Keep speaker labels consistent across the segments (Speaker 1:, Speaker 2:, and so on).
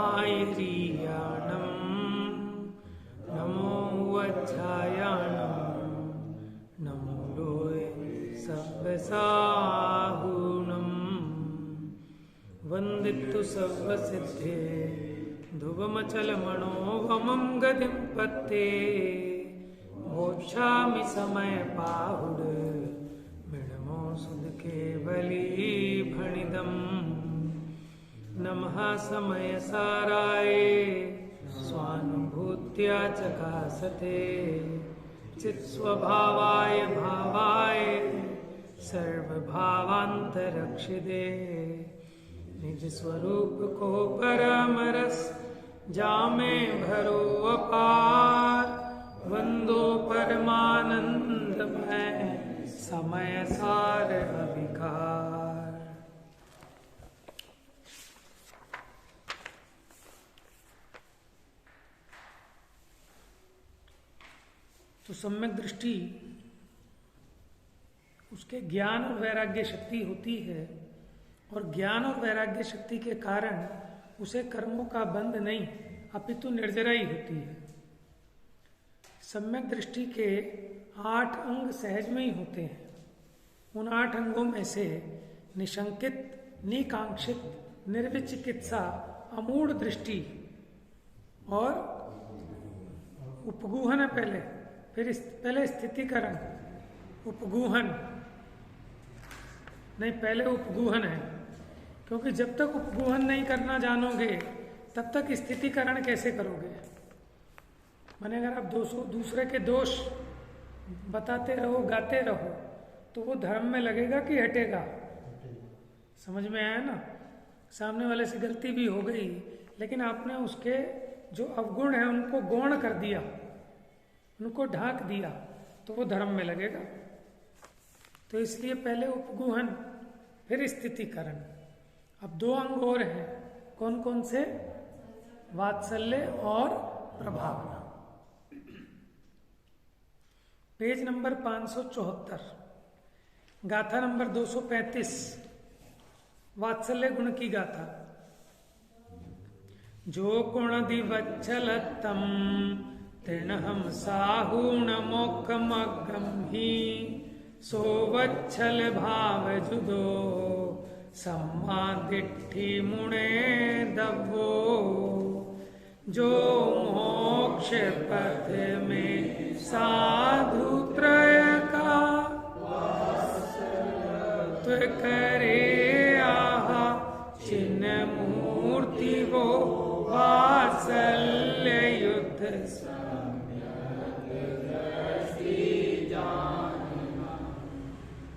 Speaker 1: आयरीयाणं नमो वज्रायाणं नमो लोय सव्यसाहुणं वन्दितु सर्वसिद्धे ध्रुवमचलमणोवमं गतिं पत्ते मोक्षामि समय पाहुड मिणमो सुध केवली भणिदम् नमः समय साराय स्वानुभूत्या चकासते चित्स्वभावाय भावाय सर्वभावान्तरक्षिदे निज स्वरूप को परमरस जामे भरो अपार वंदो परमानंदमय समय सार अभिकार। तो सम्यक दृष्टि उसके ज्ञान और वैराग्य शक्ति होती है और ज्ञान और वैराग्य शक्ति के कारण उसे कर्मों का बंध नहीं अपितु निर्जरा ही होती है। सम्यक दृष्टि के 8 अंग सहज में ही होते हैं। उन 8 अंगों में से निशंकित, निकांक्षित, निर्विचिकित्सा, अमूढ़ दृष्टि और उपगूहन है पहले स्थितिकरण, उपगूहन नहीं, पहले उपगूहन है, क्योंकि जब तक उपगूहन नहीं करना जानोगे तब तक स्थितिकरण कैसे करोगे। माने अगर आप दूसरे के दोष बताते रहो, गाते रहो, तो वो धर्म में लगेगा कि हटेगा। समझ में आया ना? सामने वाले से गलती भी हो गई, लेकिन आपने उसके जो अवगुण है उनको गौण कर दिया, उनको ढांक दिया, तो वो धर्म में लगेगा। तो इसलिए पहले उपगूहन फिर स्थितिकरण। अब 2 अंग और हैं, कौन कौन से? वात्सल्य और प्रभावना। पेज नंबर 574, गाथा नंबर 235, वात्सल्य गुण की गाथा। जो गुण दिवच्छलतम तृणहम साहूण मोक्षमग्गम ही सोवच्छल भाव जुदो सम्मा दिट्ठि मुणे दब्बो। जो मोक्ष पथ में साधु त्रय का तो करे आहा चिन्ह मूर्ति वो वात्सल्य युद्ध।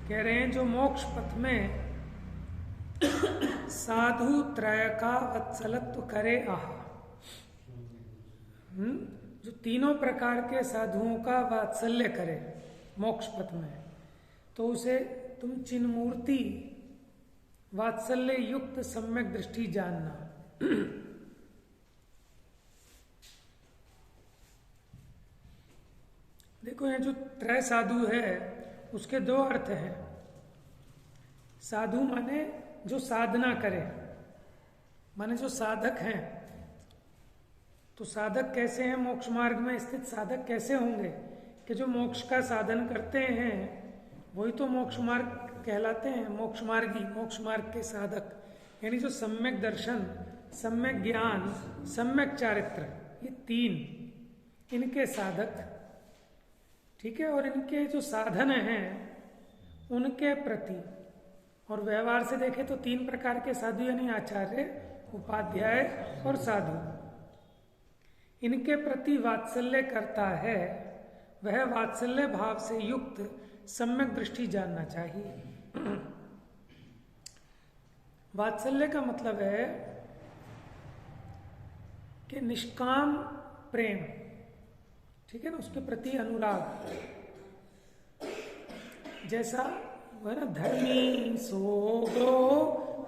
Speaker 1: कह रहे हैं जो मोक्ष पथ में साधु त्रय का वत्सलत्व करे आह, जो तीनों प्रकार के साधुओं का वात्सल्य करे मोक्ष पथ में, तो उसे तुम चिन्मूर्ति वात्सल्य युक्त सम्यक दृष्टि जानना। देखो ये जो त्रय साधु है उसके 2 अर्थ हैं। साधु माने जो साधना करे, माने जो साधक हैं। तो साधक कैसे हैं? मोक्ष मार्ग में स्थित साधक कैसे होंगे? कि जो मोक्ष का साधन करते हैं वही तो मोक्ष मार्ग कहलाते हैं, मोक्ष मार्गी, मोक्ष मार्ग के साधक। यानी जो सम्यक दर्शन, सम्यक ज्ञान, सम्यक चारित्र, ये 3 इनके साधक, ठीक है। और इनके जो साधन हैं उनके प्रति, और व्यवहार से देखें तो 3 प्रकार के साधु यानी आचार्य, उपाध्याय और साधु, इनके प्रति वात्सल्य करता है, वह वात्सल्य भाव से युक्त सम्यक दृष्टि जानना चाहिए। वात्सल्य का मतलब है कि निष्काम प्रेम, ठीक है ना, उसके प्रति अनुराग। जैसा वह ना धर्मी सोगो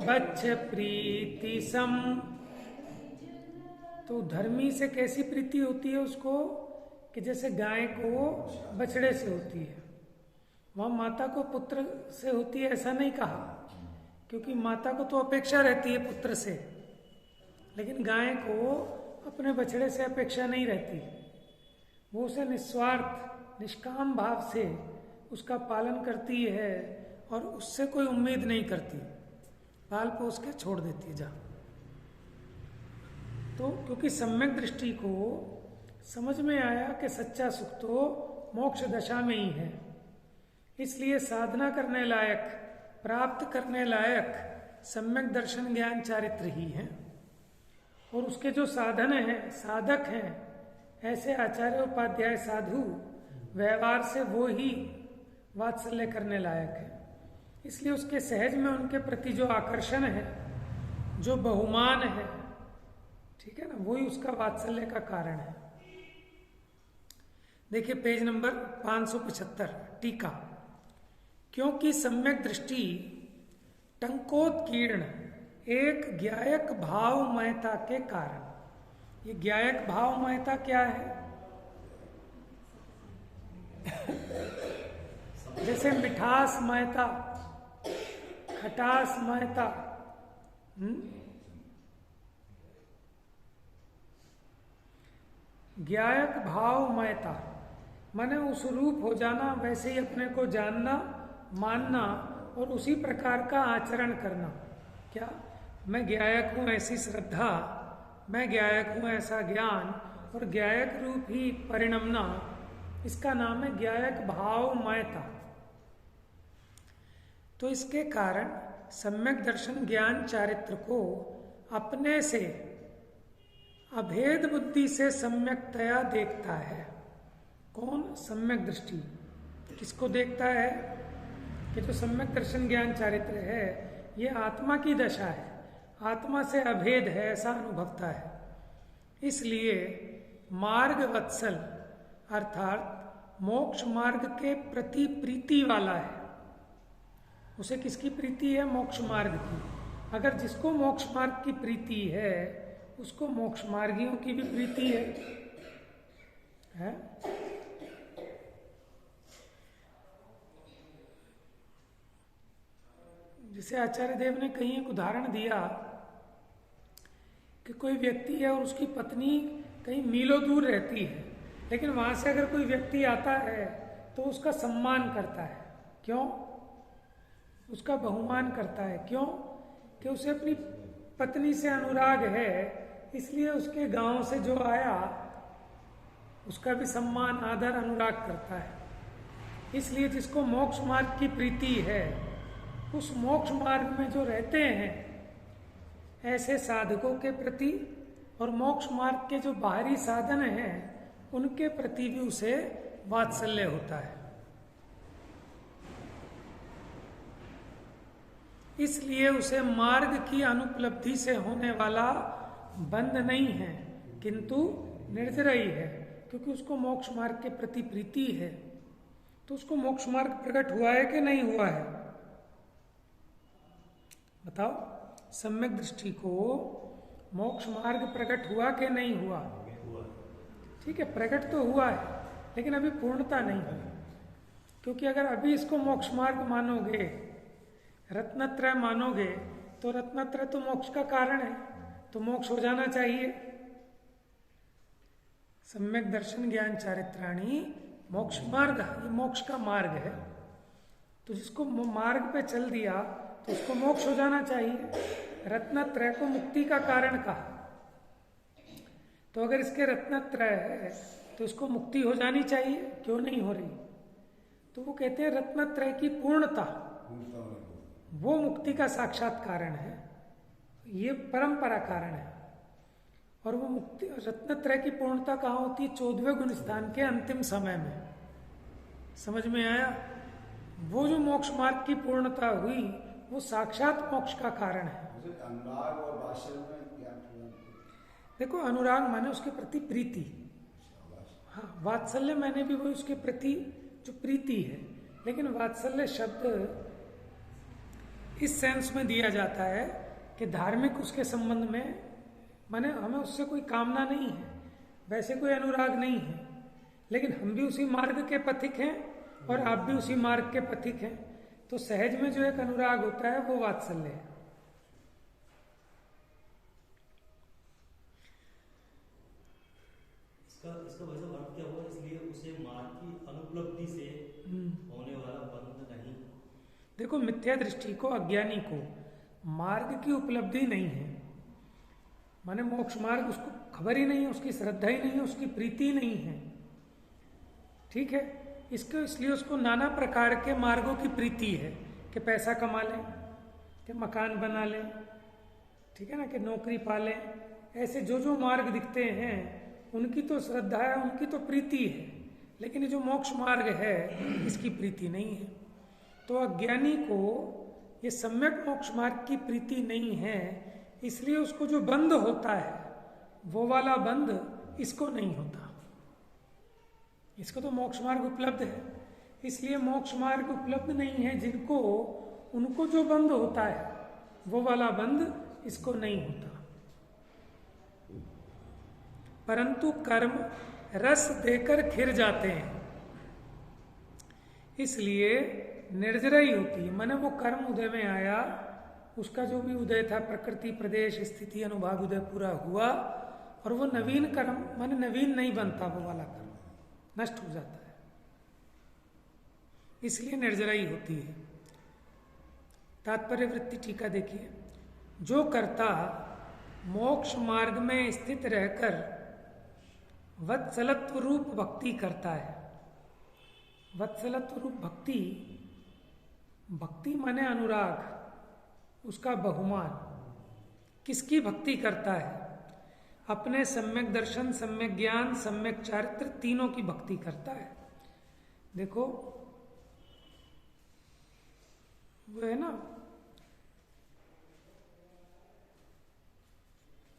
Speaker 1: बच्च प्रीति सम, तो धर्मी से कैसी प्रीति होती है उसको कि जैसे गाय को बछड़े से होती है। वहां माता को पुत्र से होती है ऐसा नहीं कहा, क्योंकि माता को तो अपेक्षा रहती है पुत्र से, लेकिन गाय को अपने बछड़े से अपेक्षा नहीं रहती, वो उसे निस्वार्थ निष्काम भाव से उसका पालन करती है और उससे कोई उम्मीद नहीं करती, पाल पोस के छोड़ देती है जा। तो क्योंकि सम्यक दृष्टि को समझ में आया कि सच्चा सुख तो मोक्ष दशा में ही है, इसलिए साधना करने लायक, प्राप्त करने लायक सम्यक दर्शन ज्ञान चारित्र ही है। और उसके जो साधन हैं, साधक हैं, ऐसे आचार्य उपाध्याय साधु व्यवहार से वो ही वात्सल्य करने लायक है। इसलिए उसके सहज में उनके प्रति जो आकर्षण है, जो बहुमान है, ठीक है ना, वही उसका वात्सल्य का कारण है। देखिए पेज नंबर 575 टीका। क्योंकि सम्यक दृष्टि टंकोत्कीर्ण एक ज्ञायक भावमयता के कारण। ये ज्ञायक भावमयता क्या है? जैसे मिठासमयता, खटासमयता, ज्ञायक भावमयता माने उस रूप हो जाना, वैसे ही अपने को जानना, मानना और उसी प्रकार का आचरण करना। क्या मैं ज्ञायक हूं ऐसी श्रद्धा, मैं ज्ञायक हूं ऐसा ज्ञान और ज्ञायक रूप ही परिणमना, इसका नाम है ज्ञायक भावमयता। तो इसके कारण सम्यक दर्शन ज्ञान चारित्र को अपने से अभेद बुद्धि से सम्यकतया देखता है। कौन? सम्यक दृष्टि। किसको देखता है? कि जो सम्यक दर्शन ज्ञान चारित्र है ये आत्मा की दशा है, आत्मा से अभेद है ऐसा अनुभवता है। इसलिए मार्ग वत्सल अर्थात मोक्ष मार्ग के प्रति प्रीति वाला है। उसे किसकी प्रीति है? मोक्ष मार्ग की। अगर जिसको मोक्ष मार्ग की प्रीति है उसको मोक्ष मार्गियों की भी प्रीति है? जिसे आचार्य देव ने कहीं एक उदाहरण दिया कि कोई व्यक्ति है और उसकी पत्नी कहीं मीलों दूर रहती है, लेकिन वहां से अगर कोई व्यक्ति आता है तो उसका सम्मान करता है। क्यों? उसका बहुमान करता है। क्यों? कि उसे अपनी पत्नी से अनुराग है, इसलिए उसके गांव से जो आया उसका भी सम्मान, आदर, अनुराग करता है। इसलिए जिसको मोक्ष मार्ग की प्रीति है, उस मोक्ष मार्ग में जो रहते हैं ऐसे साधकों के प्रति और मोक्ष मार्ग के जो बाहरी साधन हैं उनके प्रति भी उसे वात्सल्य होता है। इसलिए उसे मार्ग की अनुपलब्धि से होने वाला बंध नहीं है, किंतु निर्जरई है, क्योंकि उसको मोक्ष मार्ग के प्रति प्रीति है। तो उसको मोक्ष मार्ग प्रकट हुआ है कि नहीं हुआ है? बताओ, सम्यक दृष्टि को मोक्ष मार्ग प्रकट हुआ कि नहीं हुआ? ठीक है, प्रकट तो हुआ है, लेकिन अभी पूर्णता नहीं हुई। क्योंकि अगर अभी इसको मोक्ष मार्ग मानोगे, रत्नत्रय मानोगे, तो रत्नत्रय तो मोक्ष का कारण है, तो मोक्ष हो जाना चाहिए। सम्यक दर्शन ज्ञान चारित्राणी मोक्ष मार्ग, ये मोक्ष का मार्ग है। तो जिसको मार्ग पे चल दिया तो उसको मोक्ष हो जाना चाहिए। रत्नत्रय को मुक्ति का कारण कहा, तो अगर इसके रत्नत्रय है तो इसको मुक्ति हो जानी चाहिए, क्यों नहीं हो रही? तो वो कहते हैं रत्नत्रय की पूर्णता वो मुक्ति का साक्षात कारण है, ये परंपरा कारण है। और वो मुक्ति, रत्नत्रय की पूर्णता कहाँ होती है? 14वें गुण स्थान के अंतिम समय में। समझ में आया? वो जो मोक्ष मार्ग की पूर्णता हुई वो साक्षात मोक्ष का कारण है।
Speaker 2: अनुराग और वात्सल्य में क्या?
Speaker 1: देखो, अनुराग माने उसके प्रति प्रीति, हाँ, वात्सल्य मैंने भी वही उसके प्रति जो प्रीति है। लेकिन वात्सल्य शब्द इस सेंस में दिया जाता है कि धार्मिक उसके संबंध में, माने हमें उससे कोई कामना नहीं है, वैसे कोई अनुराग नहीं है, लेकिन हम भी उसी मार्ग के पथिक हैं और आप भी उसी मार्ग के पथिक हैं, तो सहज में जो एक अनुराग होता है वो वात्सल्य है।
Speaker 3: उपलब्धि से होने वाला बंध नहीं।
Speaker 1: देखो, मिथ्या दृष्टि को, अज्ञानी को मार्ग की उपलब्धि नहीं है, माने मोक्ष मार्ग उसको खबर ही नहीं है, उसकी श्रद्धा ही नहीं है, उसकी प्रीति नहीं है। ठीक है, इसको इसलिए उसको नाना प्रकार के मार्गों की प्रीति है कि पैसा कमा लें, कि मकान बना लें, ठीक है ना, कि नौकरी पा लें। ऐसे जो जो मार्ग दिखते हैं उनकी तो श्रद्धा है, उनकी तो प्रीति है, लेकिन ये जो मोक्ष मार्ग है इसकी प्रीति नहीं है। तो अज्ञानी को ये सम्यक मोक्ष मार्ग की प्रीति नहीं है, इसलिए उसको जो बंध होता है वो वाला बंध इसको नहीं होता। इसको तो मोक्ष मार्ग उपलब्ध है, इसलिए मोक्ष मार्ग उपलब्ध नहीं है जिनको, उनको जो बंध होता है वो वाला बंध इसको नहीं होता। परंतु कर्म रस देकर खिर जाते हैं, इसलिए निर्जरई होती है। माने वो कर्म उदय में आया, उसका जो भी उदय था, प्रकृति, प्रदेश, स्थिति, अनुभाग उदय पूरा हुआ, और वो नवीन कर्म माने नवीन नहीं बनता, वो वाला कर्म नष्ट हो जाता है, इसलिए निर्जरई होती है। तात्पर्य वृत्ति टीका देखिए। जो कर्ता मोक्ष मार्ग में स्थित रहकर वत्सलत्व रूप भक्ति करता है, वत्सलत्व रूप भक्ति, भक्ति माने अनुराग, उसका बहुमान, किसकी भक्ति करता है? अपने सम्यक दर्शन, सम्यक ज्ञान, सम्यक चारित्र, तीनों की भक्ति करता है। देखो वो है ना,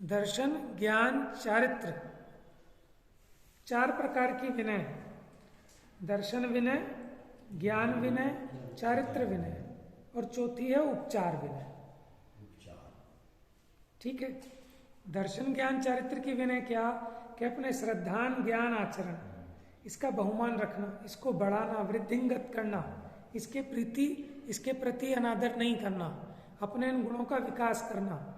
Speaker 1: दर्शन, ज्ञान, चारित्र, चार प्रकार की विनय है। दर्शन विनय, ज्ञान विनय, चारित्र विनय, और चौथी है उपचार विनय। ठीक है, दर्शन, ज्ञान, चारित्र की विनय क्या कि अपने श्रद्धान, ज्ञान, आचरण, इसका बहुमान रखना, इसको बढ़ाना, वृद्धिंगत करना, इसके प्रति अनादर नहीं करना, अपने इन गुणों का विकास करना।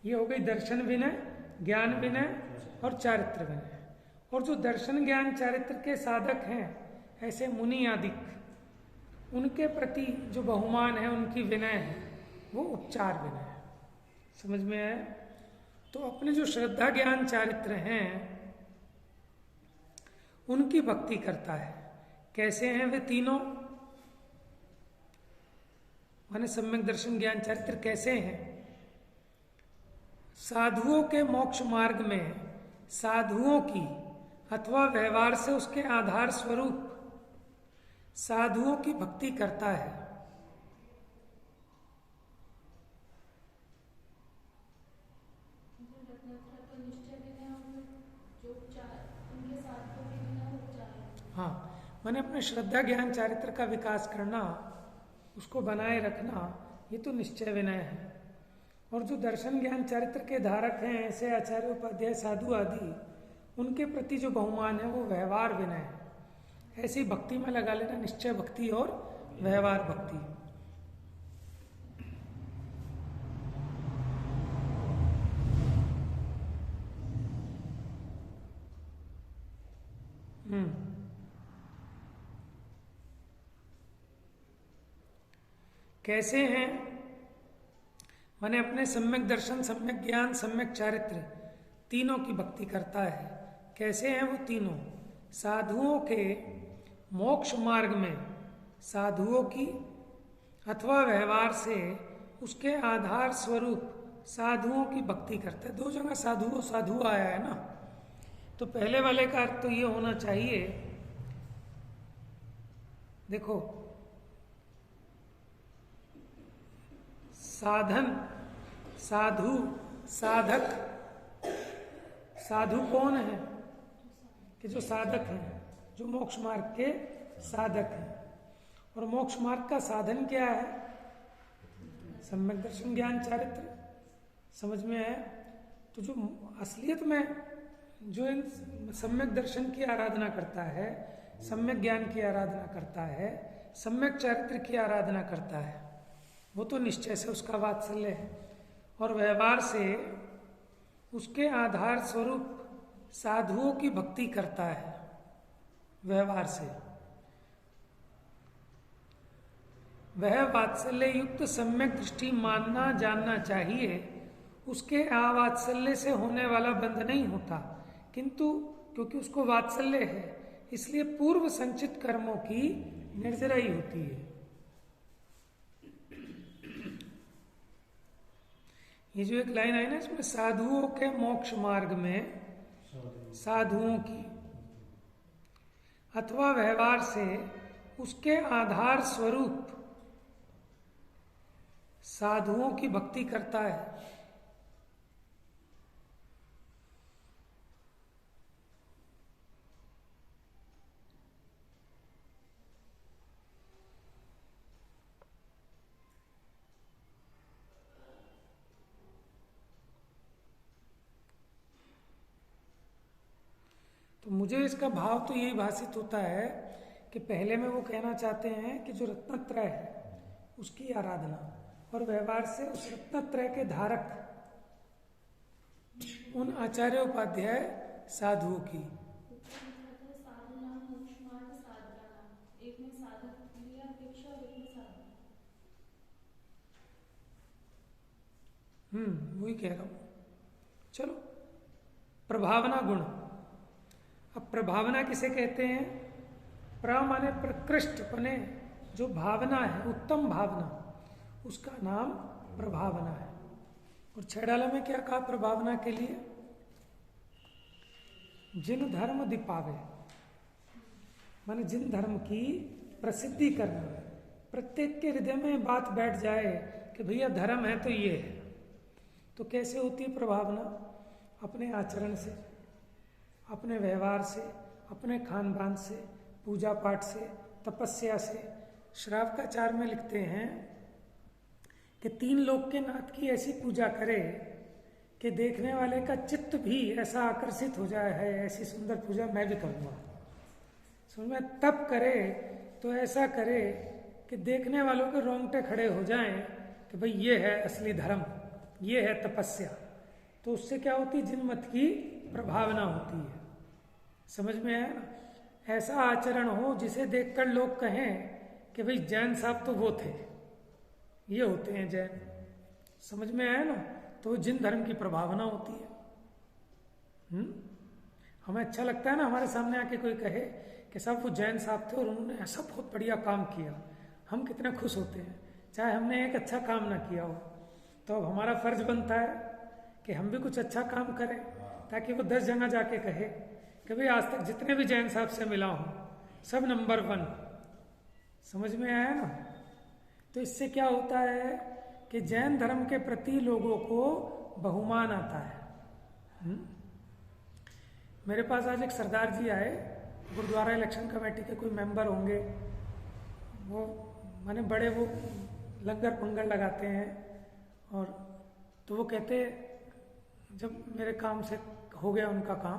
Speaker 1: ये हो गई दर्शन विनय, ज्ञान विनय और चारित्र विनय। और जो दर्शन, ज्ञान, चारित्र के साधक हैं, ऐसे मुनि आदि, उनके प्रति जो बहुमान है, उनकी विनय है, वो उपचार विनय है। समझ में आया? तो अपने जो श्रद्धा, ज्ञान, चारित्र हैं उनकी भक्ति करता है। कैसे हैं वे तीनों? माने सम्यक दर्शन, ज्ञान, चारित्र कैसे हैं? साधुओं के मोक्ष मार्ग में साधुओं की अथवा व्यवहार से उसके आधार स्वरूप साधुओं की भक्ति करता है। हाँ, मैंने अपने श्रद्धा, ज्ञान, चारित्र का विकास करना, उसको बनाए रखना, ये तो निश्चय विनय है। और जो दर्शन, ज्ञान, चारित्र के धारक हैं, ऐसे आचार्य, उपाध्याय, साधु आदि, उनके प्रति जो बहुमान है वो व्यवहार विनय है। ऐसी भक्ति में लगा लेना निश्चय भक्ति और व्यवहार भक्ति। कैसे हैं? माने अपने सम्यक दर्शन, सम्यक ज्ञान, सम्यक चारित्र, तीनों की भक्ति करता है। कैसे हैं वो तीनों? साधुओं के मोक्ष मार्ग में साधुओं की अथवा व्यवहार से उसके आधार स्वरूप साधुओं की भक्ति करता है। दो जगह साधु आया है ना, तो पहले वाले का अर्थ तो ये होना चाहिए, देखो साधन, साधु, साधक। साधु कौन है? कि जो साधक हैं, जो मोक्ष मार्ग के साधक हैं। और मोक्ष मार्ग का साधन क्या है? सम्यक दर्शन, ज्ञान, चारित्र। समझ में आया? तो जो असलियत में जो इन सम्यक दर्शन की आराधना करता है, सम्यक ज्ञान की आराधना करता है, सम्यक चारित्र की आराधना करता है, वो तो निश्चय से उसका वात्सल्य है। और व्यवहार से उसके आधार स्वरूप साधुओं की भक्ति करता है व्यवहार से। वह वात्सल्य युक्त सम्यक दृष्टि मानना जानना चाहिए। उसके अवात्सल्य से होने वाला बंध नहीं होता, किंतु क्योंकि उसको वात्सल्य है इसलिए पूर्व संचित कर्मों की निर्जराई होती है। ये जो एक लाइन आई ना, इसमें साधुओं के मोक्ष मार्ग में साधुओं की अथवा व्यवहार से उसके आधार स्वरूप साधुओं की भक्ति करता है। तो मुझे इसका भाव तो यही भाषित होता है कि पहले में वो कहना चाहते हैं कि जो रत्नत्रय है उसकी आराधना, और व्यवहार से उस रत्नत्रय के धारक उन आचार्य उपाध्याय साधुओं की। वही कह रहा हूं। चलो, प्रभावना गुण। अब प्रभावना किसे कहते हैं? प्र माने प्रकृष्ट पने, जो भावना है उत्तम भावना, उसका नाम प्रभावना है। और छेड़ाला में क्या कहा प्रभावना के लिए? जिन धर्म दीपावे, माने जिन धर्म की प्रसिद्धि करना, प्रत्येक के हृदय में बात बैठ जाए कि भैया धर्म है तो ये है। तो कैसे होती है प्रभावना? अपने आचरण से, अपने व्यवहार से, अपने खान पान से, पूजा पाठ से, तपस्या से। श्रावकाचार में लिखते हैं कि 3 लोक के नाथ की ऐसी पूजा करे कि देखने वाले का चित्त भी ऐसा आकर्षित हो जाए है, ऐसी सुंदर पूजा मैं भी करूँगा। समझ में? तप करे तो ऐसा करे कि देखने वालों के रोंगटे खड़े हो जाएं कि भाई ये है असली धर्म, ये है तपस्या। तो उससे क्या होती है? जिनमत की प्रभावना होती है। समझ में आया ना? ऐसा आचरण हो जिसे देखकर लोग कहें कि भाई जैन साहब तो वो थे, ये होते हैं जैन। समझ में आया ना? तो जिन धर्म की प्रभावना होती है। हमें अच्छा लगता है ना, हमारे सामने आके कोई कहे कि साहब वो जैन साहब थे और उन्होंने ऐसा बहुत बढ़िया काम किया, हम कितने खुश होते हैं, चाहे हमने एक अच्छा काम ना किया हो। तो अब हमारा फर्ज बनता है कि हम भी कुछ अच्छा काम करें, ताकि वो 10 जगह जाके कहे कि भाई आज तक जितने भी जैन साहब से मिला हूं सब नंबर 1। समझ में आया ना? तो इससे क्या होता है कि जैन धर्म के प्रति लोगों को बहुमान आता है। मेरे पास आज एक सरदार जी आए, गुरुद्वारा इलेक्शन कमेटी के कोई मेंबर होंगे, वो माने बड़े वो लंगर पंगर लगाते हैं। और तो वो कहते, जब मेरे काम से हो गया उनका काम,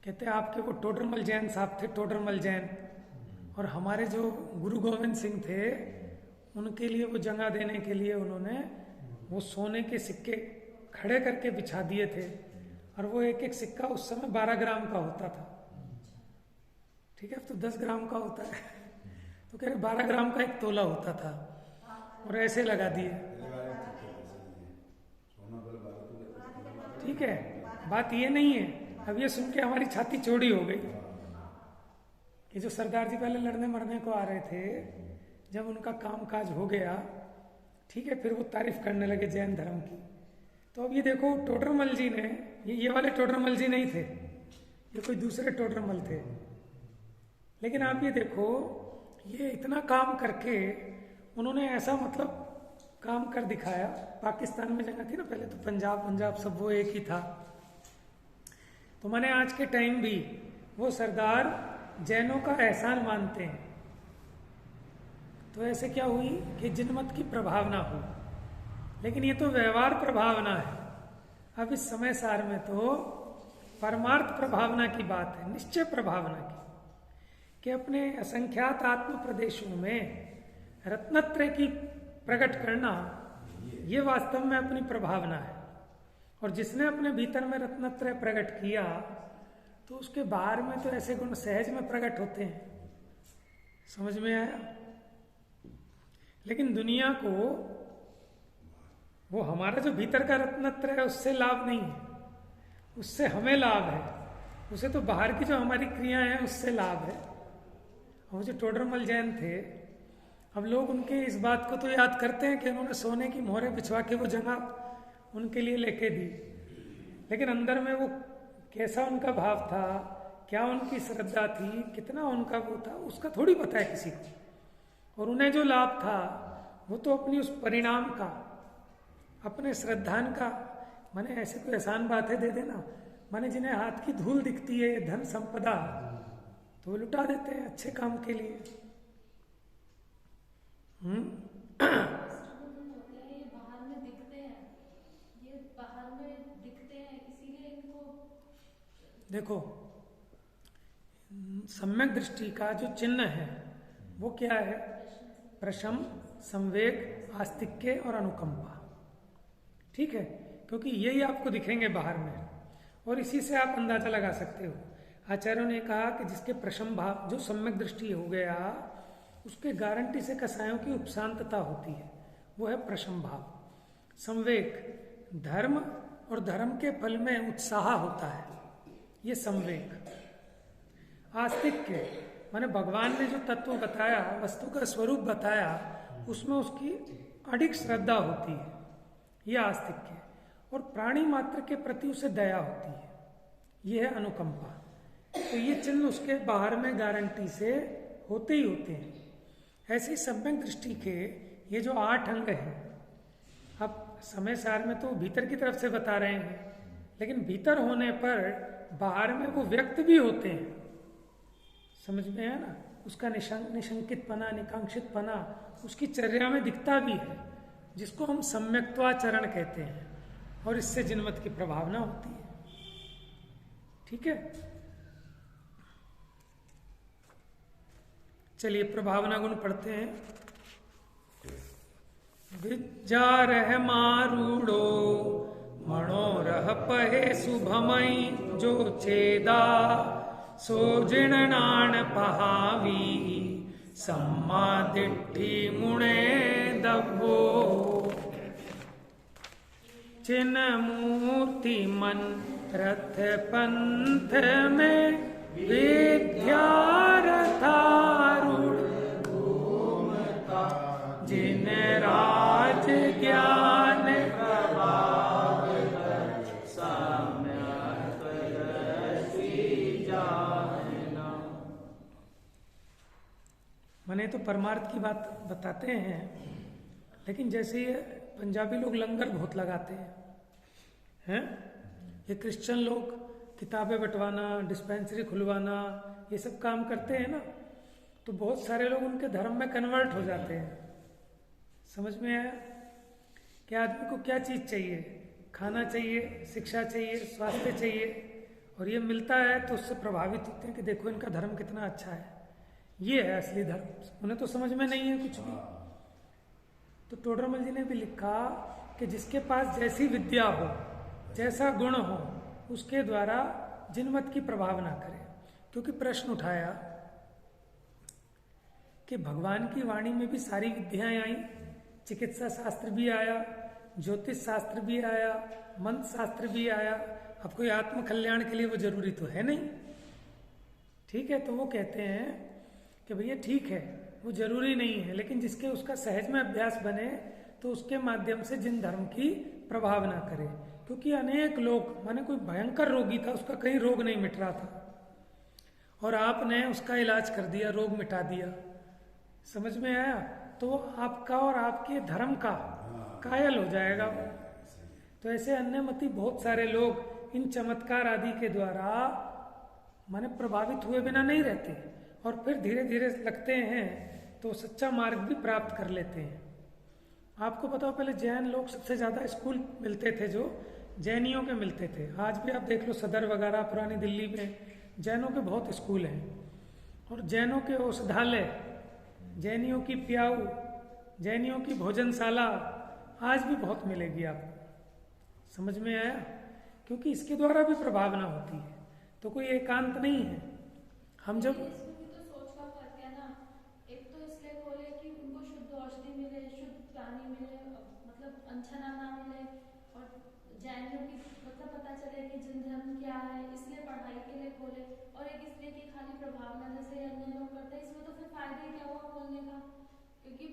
Speaker 1: कहते आपके वो टोडरमल जैन साहब थे, टोडरमल जैन, और हमारे जो गुरु गोविंद सिंह थे उनके लिए वो जगह देने के लिए उन्होंने वो सोने के सिक्के खड़े करके बिछा दिए थे। और वो एक एक सिक्का उस समय 12 ग्राम का होता था। ठीक है, अब तो 10 ग्राम का होता है। तो कह रहे 12 ग्राम का 1 तोला होता था, और ऐसे लगा दिए। ठीक है, बात ये नहीं है। अब ये सुन के हमारी छाती चौड़ी हो गई कि जो सरदार जी पहले लड़ने मरने को आ रहे थे, जब उनका काम काज हो गया, ठीक है, फिर वो तारीफ करने लगे जैन धर्म की। तो अब ये देखो टोडरमल जी ने, ये वाले टोडरमल जी नहीं थे, ये कोई दूसरे टोडरमल थे। लेकिन आप ये देखो, ये इतना काम करके उन्होंने ऐसा मतलब काम कर दिखाया। पाकिस्तान में जगह थी ना पहले, तो पंजाब सब वो एक ही था। तो माने आज के टाइम भी वो सरदार जैनों का एहसान मानते हैं। तो ऐसे क्या हुई कि जिनमत की प्रभावना हो, लेकिन ये तो व्यवहार प्रभावना है। अब इस समय सार में तो परमार्थ प्रभावना की बात है, निश्चय प्रभावना की, कि अपने असंख्यात आत्म प्रदेशों में रत्नत्रय की प्रकट करना, ये वास्तव में अपनी प्रभावना है। और जिसने अपने भीतर में रत्नत्रय प्रकट किया, तो उसके बाहर में तो ऐसे गुण सहज में प्रकट होते हैं। समझ में आया? लेकिन दुनिया को वो हमारा जो भीतर का रत्नत्र है उससे लाभ नहीं है, उससे हमें लाभ है। उसे तो बाहर की जो हमारी क्रियाएं हैं उससे लाभ है। वो जो टोडरमल जैन थे, अब लोग उनके इस बात को तो याद करते हैं कि उन्होंने सोने की मोहरें बिछवा के वो जगह उनके लिए लेके दी, लेकिन अंदर में वो कैसा उनका भाव था, क्या उनकी श्रद्धा थी, कितना उनका वो था, उसका थोड़ी पता है किसी को। और उन्हें जो लाभ था वो तो अपनी उस परिणाम का, अपने श्रद्धान का, माने ऐसे कोई आसान बात है दे देना, माने जिन्हें हाथ की धूल दिखती है धन संपदा तो वो लुटा देते हैं अच्छे काम के लिए। देखो, सम्यक दृष्टि का जो चिन्ह है वो क्या है? प्रशम, संवेग, आस्तिक्य और अनुकंपा। ठीक है, क्योंकि यही आपको दिखेंगे बाहर में, और इसी से आप अंदाजा लगा सकते हो। आचार्यों ने कहा कि जिसके प्रशम भाव, जो सम्यक दृष्टि हो गया, उसके गारंटी से कसायों की उपशांतता होती है, वो है प्रशम भाव। संवेग, धर्म और धर्म के फल में उत्साह होता है, ये संवेग। आस्तिक्य माने भगवान ने जो तत्व बताया, वस्तु का स्वरूप बताया, उसमें उसकी अडिग श्रद्धा होती है, यह आस्तिक्य। और प्राणी मात्र के प्रति उसे दया होती है, यह है अनुकंपा। तो ये चिन्ह उसके बाहर में गारंटी से होते ही होते हैं। ऐसी सम्यक दृष्टि के ये जो 8 अंग हैं, अब समय सार में तो भीतर की तरफ से बता रहे हैं, लेकिन भीतर होने पर बाहर में वो व्यक्त भी होते हैं। समझ में है ना? उसका निशंकित पना, निकांक्षित पना उसकी चर्या में दिखता भी है, जिसको हम सम्यक्त्वाचरण कहते हैं, और इससे जिनमत की प्रभावना होती है। ठीक है, चलिए प्रभावना गुण पढ़ते हैं। विज्जारह मारूढ़ो मनोरह पहे शुभमई जो चेदा सो जिणनाण पहावी सम्मा दिट्ठी मुणे दब्बो चिन्ह मूर्ति मन रथ पंथ में विद्यारथारूढ़ जिन राज ज्ञान मने तो परमार्थ की बात बताते हैं, लेकिन जैसे ये पंजाबी लोग लंगर बहुत लगाते हैं, ये क्रिश्चियन लोग किताबें बंटवाना, डिस्पेंसरी खुलवाना, ये सब काम करते हैं ना, तो बहुत सारे लोग उनके धर्म में कन्वर्ट हो जाते हैं। समझ में आया कि आदमी को क्या चीज चाहिए? खाना चाहिए, शिक्षा चाहिए, स्वास्थ्य चाहिए, और ये मिलता है तो उससे प्रभावित होते हैं कि देखो इनका धर्म कितना अच्छा है, ये है असली धर्म। उन्हें तो समझ में नहीं है कुछ भी। तो टोडरमल जी ने भी लिखा कि जिसके पास जैसी विद्या हो, जैसा गुण हो, उसके द्वारा जिनमत की प्रभावना करे। क्योंकि प्रश्न उठाया कि भगवान की वाणी में भी सारी विद्याएं आई, चिकित्सा शास्त्र भी आया, ज्योतिष शास्त्र भी आया, मंत्र शास्त्र भी आया। अब कोई आत्म कल्याण के लिए वो जरूरी तो है नहीं। ठीक है, तो वो कहते हैं कि भैया ठीक है, वो जरूरी नहीं है, लेकिन जिसके उसका सहज में अभ्यास बने तो उसके माध्यम से जिन धर्म की प्रभावना करे। क्योंकि अनेक लोग, माने कोई भयंकर रोगी था, उसका कहीं रोग नहीं मिट रहा था, और आपने उसका इलाज कर दिया, रोग मिटा दिया। समझ में आया? तो आपका और आपके धर्म का कायल हो जाएगा। तो ऐसे अन्यमति बहुत सारे लोग इन चमत्कार आदि के द्वारा माने प्रभावित हुए बिना नहीं रहते, और फिर धीरे धीरे लगते हैं तो सच्चा मार्ग भी प्राप्त कर लेते हैं। आपको पता हो, पहले जैन लोग सबसे ज्यादा स्कूल मिलते थे, जो जैनियों के मिलते थे। आज भी आप देख लो सदर वगैरह पुरानी दिल्ली में जैनों के बहुत स्कूल हैं, और जैनों के औषधालय, जैनियों की प्याऊ, जैनियों की भोजनशाला आज भी बहुत मिलेगी आपको। समझ में आया? क्योंकि इसके द्वारा भी प्रभावना होती है, तो कोई एकांत नहीं है। हम जब
Speaker 4: तो सोच का फर्क है ना, एक तो इसलिए खोले कि उनको शुद्ध औषधि मिले, जैनियों की मतलब पता चले कि जिन धर्म क्या है, इसलिए पढ़ाई के लिए खोले, और एक इसलिए कि खाली प्रभावना जैसे अन्य लोग करते हैं, इसमें तो फिर फायदा ही क्या हुआ खोलने का? क्योंकि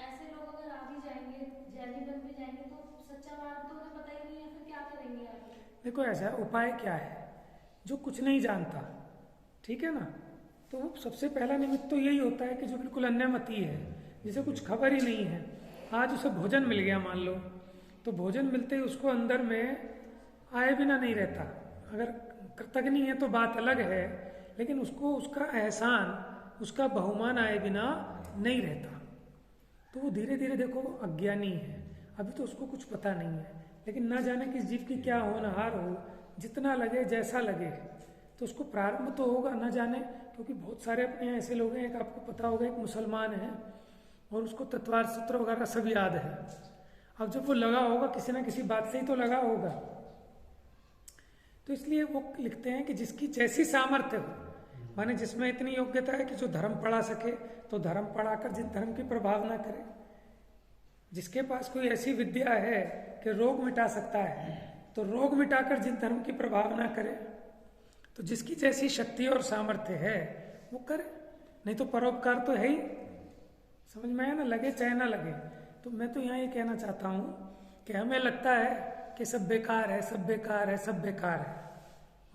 Speaker 4: ऐसे लोग अगर आ भी जाएंगे, जैनी बन भी जाएंगे, तो सच्चा मार्ग तो उन्हें पता ही नहीं है, फिर क्या करेंगे आगे?
Speaker 1: देखो ऐसा उपाय क्या है, जो कुछ नहीं जानता, ठीक है ना, तो सबसे पहला निमित्त तो यही होता है कि जो बिल्कुल अन्यमती है, जिसे कुछ खबर ही नहीं है, आज उसे भोजन मिल गया मान लो, तो भोजन मिलते ही उसको अंदर में आए बिना नहीं रहता। अगर कृतज्ञ है तो बात अलग है, लेकिन उसको उसका एहसान, उसका बहुमान आए बिना नहीं रहता। तो वो धीरे धीरे देखो अज्ञानी है, अभी तो उसको कुछ पता नहीं है, लेकिन ना जाने किस जीव की क्या होनहार हो, जितना लगे जैसा लगे, तो उसको प्रारंभ तो होगा ना जाने। क्योंकि बहुत सारे अपने यहाँ ऐसे लोग हैं, एक आपको पता होगा एक मुसलमान है और उसको तत्वार सूत्र वगैरह सब याद है। अब जब वो लगा होगा किसी ना किसी बात से ही तो लगा होगा, तो इसलिए वो लिखते हैं कि जिसकी जैसी सामर्थ्य हो, माने जिसमें इतनी योग्यता है कि जो धर्म पढ़ा सके तो धर्म पढ़ाकर जिन धर्म की प्रभावना करे, जिसके पास कोई ऐसी विद्या है कि रोग मिटा सकता है तो रोग मिटाकर जिन धर्म की प्रभावना करे, तो जिसकी जैसी शक्ति और सामर्थ्य है वो करे, नहीं तो परोपकार तो है ही। समझ में आया ना, लगे चाहे ना लगे। तो मैं तो यहाँ ये कहना चाहता हूँ कि हमें लगता है कि सब बेकार है, सब बेकार है, सब बेकार है।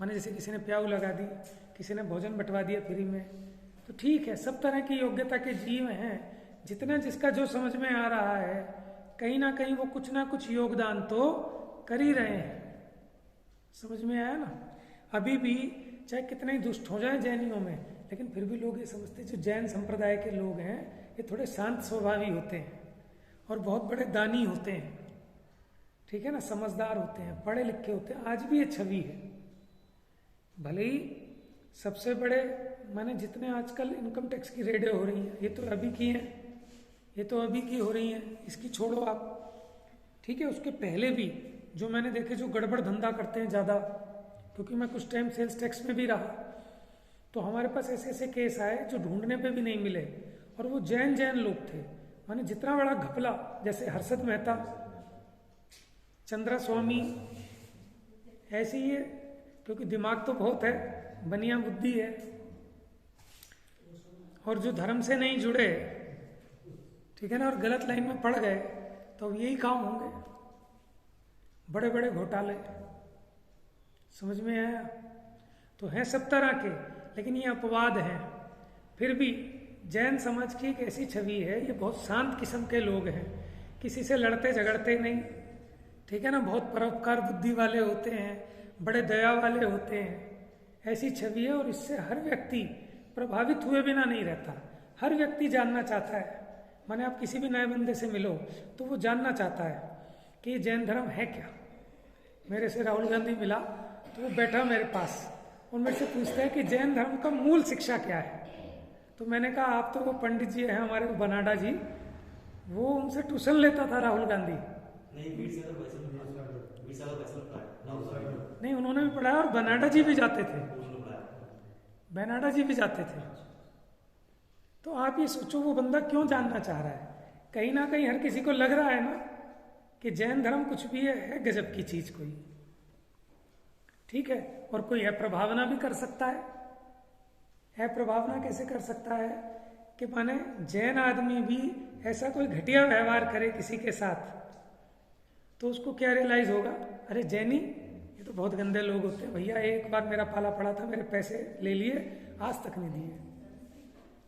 Speaker 1: माने जैसे किसी ने प्याऊ लगा दी, किसी ने भोजन बंटवा दिया फ्री में, तो ठीक है, सब तरह की योग्यता के जीव हैं, जितना जिसका जो समझ में आ रहा है कहीं ना कहीं वो कुछ ना कुछ योगदान तो कर ही रहे हैं। समझ में आया ना। अभी भी चाहे कितने ही दुष्ट हो जाए जैनियों में, लेकिन फिर भी लोग ये समझते जो जैन संप्रदाय के लोग हैं ये थोड़े शांत स्वभावी होते हैं और बहुत बड़े दानी होते हैं, ठीक है ना, समझदार होते हैं, पढ़े लिखे होते हैं। आज भी ये छवि है, भले ही सबसे बड़े माने जितने आजकल इनकम टैक्स की रेडें हो रही हैं, ये तो अभी की हैं, ये तो अभी की हो रही हैं, इसकी छोड़ो आप, ठीक है। उसके पहले भी जो मैंने देखे जो गड़बड़ धंधा करते हैं ज़्यादा, क्योंकि मैं कुछ टाइम सेल्स टैक्स में भी रहा, तो हमारे पास ऐसे ऐसे केस आए जो ढूंढने पे भी नहीं मिले, और वो जैन लोग थे। माने जितना बड़ा घपला, जैसे हर्षद मेहता, चंद्रा स्वामी, ऐसे ही है, क्योंकि दिमाग तो बहुत है, बनिया बुद्धि है, और जो धर्म से नहीं जुड़े, ठीक है ना, और गलत लाइन में पड़ गए, तो अब यही काम होंगे, बड़े बड़े घोटाले। समझ में आया। तो हैं सब तरह के, लेकिन ये अपवाद हैं। फिर भी जैन समाज की एक ऐसी छवि है, ये बहुत शांत किस्म के लोग हैं, किसी से लड़ते झगड़ते नहीं, ठीक है ना, बहुत परोपकार बुद्धि वाले होते हैं, बड़े दया वाले होते हैं, ऐसी छवि है। और इससे हर व्यक्ति प्रभावित हुए बिना नहीं रहता, हर व्यक्ति जानना चाहता है। माने आप किसी भी नए बंदे से मिलो तो वो जानना चाहता है कि ये जैन धर्म है क्या। मेरे से राहुल गांधी मिला तो वो बैठा मेरे पास और मेरे से पूछता है कि जैन धर्म का मूल शिक्षा क्या है। तो मैंने कहा आप तो वो पंडित जी है हमारे बनाडा जी, वो उनसे ट्यूशन लेता था राहुल गांधी। नहीं, उन्होंने भी पढ़ाया और बनाडा जी भी जाते थे, बनाडा जी भी जाते थे। तो आप ये सोचो वो बंदा क्यों जानना चाह रहा है। कहीं ना कहीं हर किसी को लग रहा है ना कि जैन धर्म कुछ भी है गजब की चीज कोई, ठीक है। और कोई अप्रभावना भी कर सकता है। अप्रभावना कैसे कर सकता है कि माने जैन आदमी भी ऐसा कोई घटिया व्यवहार करे किसी के साथ, तो उसको क्या रियलाइज होगा, अरे जैनी ये तो बहुत गंदे लोग होते हैं भैया, एक बार मेरा पाला पड़ा था, मेरे पैसे ले लिए, आज तक नहीं दिए।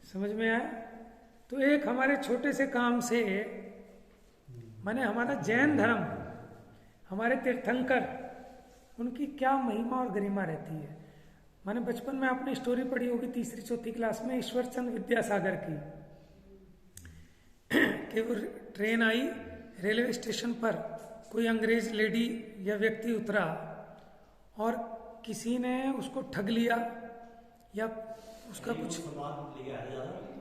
Speaker 1: समझ में आया। तो एक हमारे छोटे से काम से माने हमारा जैन धर्म, हमारे तीर्थंकर, उनकी क्या महिमा और गरिमा रहती है। माने बचपन में आपने स्टोरी पढ़ी होगी 3री 4थी क्लास में ईश्वरचंद विद्यासागर की, कि वो ट्रेन आई, रेलवे स्टेशन पर कोई अंग्रेज लेडी या व्यक्ति उतरा और किसी ने उसको ठग लिया या उसका कुछ,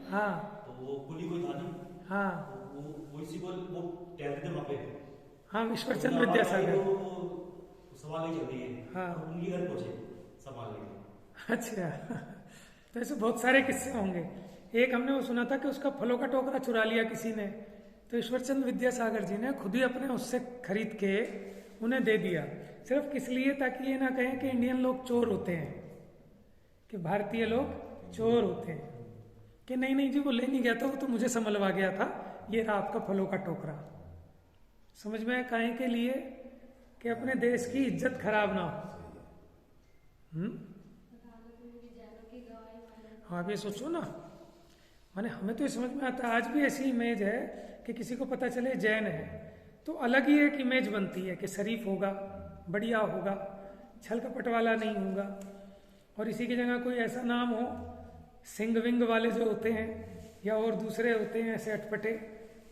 Speaker 1: हाँ
Speaker 3: तो वो कुली कोई था नहीं,
Speaker 1: हाँ
Speaker 3: वो इसी को वो टहलते थे वहाँ पे,
Speaker 1: हाँ ईश्वरचंद विद्यासागर,
Speaker 3: सवाल नहीं चल रही है,
Speaker 1: हाँ
Speaker 3: उनकी घर पहुंचे सवाल लेके।
Speaker 1: अच्छा तो ऐसे बहुत सारे किस्से होंगे। एक हमने वो सुना था कि उसका फलों का टोकरा चुरा लिया किसी ने, तो ईश्वरचंद विद्यासागर जी ने खुद ही अपने उससे खरीद के उन्हें दे दिया, सिर्फ किस लिए, ताकि ये ना कहें कि इंडियन लोग चोर होते हैं, कि भारतीय लोग चोर होते हैं, कि नहीं नहीं जी वो ले नहीं गया था, वो तो मुझे संभलवा गया था, ये रहा आपका फलों का टोकरा। समझ में आया? काहे के लिए? कि अपने देश की इज्जत खराब ना हो। हाँ, आप ये सोचो ना, माने हमें तो ये समझ में आता है, आज भी ऐसी इमेज है कि किसी को पता चले जैन है तो अलग ही एक इमेज बनती है कि शरीफ होगा, बढ़िया होगा, छल कपट वाला नहीं होगा। और इसी की जगह कोई ऐसा नाम हो, सिंग विंग वाले जो होते हैं या और दूसरे होते हैं ऐसे अटपटे,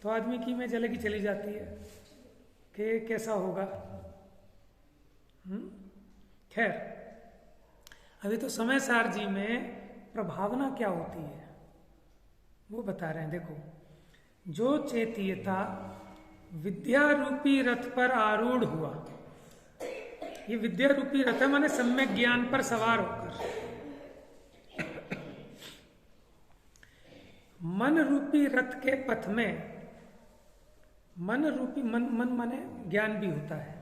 Speaker 1: तो आदमी की इमेज अलग ही चली जाती है कि कैसा होगा। खैर, अभी तो समय सार जी में प्रभावना क्या होती है वो बता रहे हैं। देखो, जो चेतीयता विद्या रूपी रथ पर आरूढ़ हुआ, ये विद्या रूपी रथ है माने सम्यक ज्ञान पर सवार होकर, मन रूपी रथ के पथ में, मन रूपी मन माने ज्ञान भी होता है,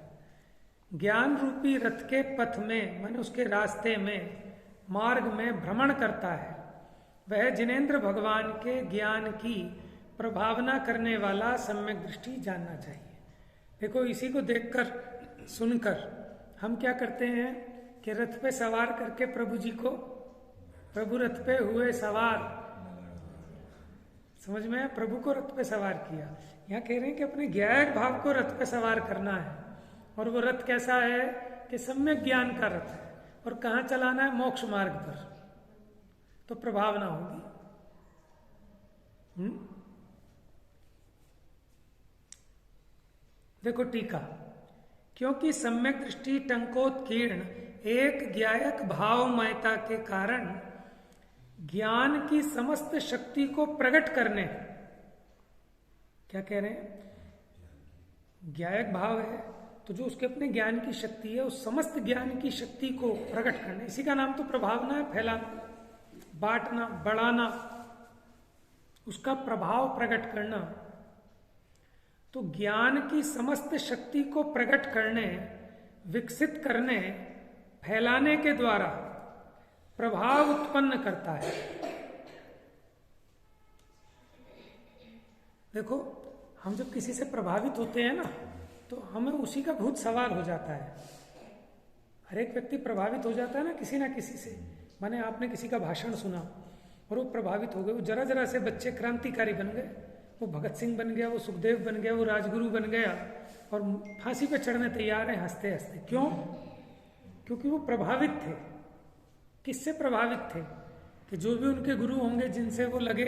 Speaker 1: ज्ञान रूपी रथ के पथ में माने उसके रास्ते में, मार्ग में भ्रमण करता है, वह जिनेंद्र भगवान के ज्ञान की प्रभावना करने वाला सम्यक दृष्टि जानना चाहिए। देखो, इसी को देखकर सुनकर हम क्या करते हैं कि रथ पे सवार करके प्रभु जी को, प्रभु रथ पे हुए सवार, समझ में आया? प्रभु को रथ पे सवार किया। यहाँ कह रहे हैं कि अपने ज्ञायक भाव को रथ पे सवार करना है, और वो रथ कैसा है कि सम्यक ज्ञान का रथ है, और कहाँ चलाना है? मोक्ष मार्ग पर, तो प्रभावना होगी। देखो टीका, क्योंकि सम्यक दृष्टि टंकोत्कीर्ण एक ज्ञायक भावमयता के कारण ज्ञान की समस्त शक्ति को प्रकट करने, क्या कह रहे हैं? ज्ञायक भाव है तो जो उसके अपने ज्ञान की शक्ति है, उस समस्त ज्ञान की शक्ति को प्रकट करने, इसी का नाम तो प्रभावना है, फैलाना, बांटना, बढ़ाना, उसका प्रभाव प्रकट करना। तो ज्ञान की समस्त शक्ति को प्रकट करने, विकसित करने, फैलाने के द्वारा प्रभाव उत्पन्न करता है। देखो, हम जब किसी से प्रभावित होते हैं ना, तो हमें उसी का भूत सवार हो जाता है। हर एक व्यक्ति प्रभावित हो जाता है ना किसी से। माने आपने किसी का भाषण सुना और वो प्रभावित हो गए, वो जरा जरा से बच्चे क्रांतिकारी बन गए, वो भगत सिंह बन गया, वो सुखदेव बन गया, वो राजगुरु बन गया, और फांसी पे चढ़ने तैयार हैं हंसते हंसते। क्यों? क्योंकि वो प्रभावित थे। किससे प्रभावित थे? कि जो भी उनके गुरु होंगे, जिनसे वो लगे,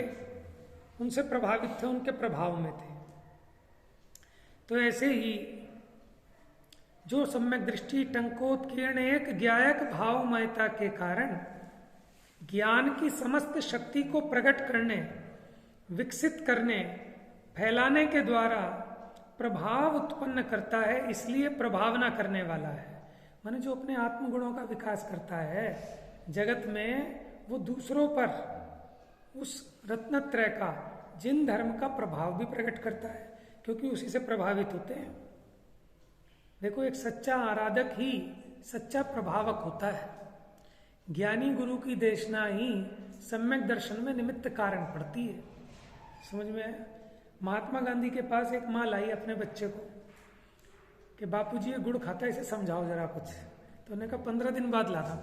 Speaker 1: उनसे प्रभावित थे, उनके प्रभाव में थे। तो ऐसे ही जो सम्यक दृष्टि टंकोत्कीर्ण एक ज्ञायक भावमयता के कारण ज्ञान की समस्त शक्ति को प्रकट करने, विकसित करने, फैलाने के द्वारा प्रभाव उत्पन्न करता है, इसलिए प्रभावना करने वाला है। माने जो अपने आत्मगुणों का विकास करता है जगत में, वो दूसरों पर उस रत्नत्रय का, जिन धर्म का प्रभाव भी प्रकट करता है, क्योंकि उसी से प्रभावित होते हैं। देखो, एक सच्चा आराधक ही सच्चा प्रभावक होता है। ज्ञानी गुरु की देशना ही सम्यक दर्शन में निमित्त कारण पड़ती है। समझ में आया? महात्मा गांधी के पास एक माँ लाई अपने बच्चे को कि बापूजी ये गुड़ खाता है, इसे समझाओ जरा कुछ। तो उन्होंने कहा 15 दिन बाद लाना।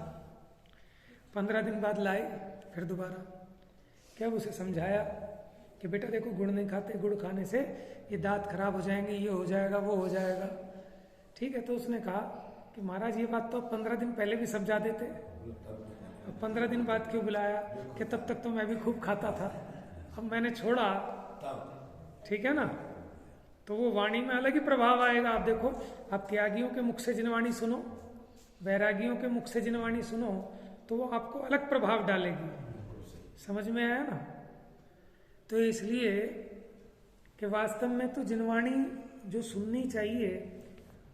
Speaker 1: 15 दिन बाद लाए, फिर दोबारा क्या उसे समझाया कि बेटा देखो, गुड़ नहीं खाते, गुड़ खाने से ये दांत खराब हो जाएंगे, ये हो जाएगा, वो हो जाएगा। ठीक है, तो उसने कहा कि महाराज ये बात तो 15 दिन पहले भी समझा देते, अब 15 दिन बाद क्यों बुलाया? कि तब तक तो मैं भी खूब खाता था, अब मैंने छोड़ा। ठीक है ना? तो वो वाणी में अलग ही प्रभाव आएगा। आप देखो, आप त्यागियों के मुख से जिनवाणी सुनो, वैरागियों के मुख से जिनवाणी सुनो, तो वो आपको अलग प्रभाव डालेगी। समझ में आया ना? तो इसलिए कि वास्तव में तो जिनवाणी जो सुननी चाहिए,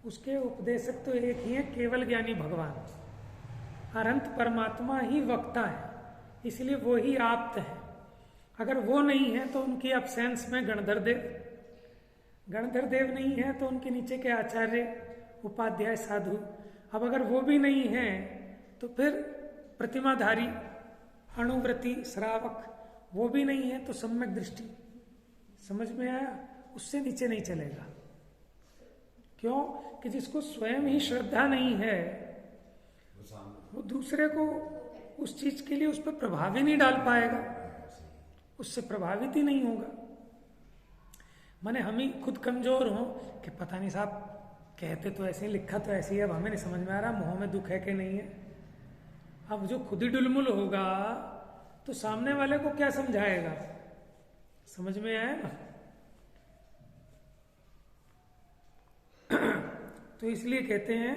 Speaker 1: उसके उपदेशक तो एक ही है, केवल ज्ञानी भगवान। अनंत परमात्मा ही वक्ता है, इसलिए वो ही आप्त है। अगर वो नहीं है तो उनकी अब्सेंस में गणधर देव, गणधर देव नहीं है तो उनके नीचे के आचार्य, उपाध्याय साधु। अब अगर वो भी नहीं है तो फिर प्रतिमाधारी, अणुव्रती, श्रावक, वो भी नहीं है तो सम्यक दृष्टि। समझ में आया? उससे नीचे नहीं चलेगा। क्यों? कि जिसको स्वयं ही श्रद्धा नहीं है वो दूसरे को उस चीज के लिए उस पर प्रभाव ही नहीं डाल पाएगा, उससे प्रभावित ही नहीं होगा। माने हम ही खुद कमजोर हों कि पता नहीं साहब कहते तो ऐसे ही, लिखा तो ऐसे ही, अब हमें नहीं समझ में आ रहा मुंह में दुख है कि नहीं है। अब जो खुद ही डुलमुल होगा तो सामने वाले को क्या समझाएगा? समझ में आया ना? तो इसलिए कहते हैं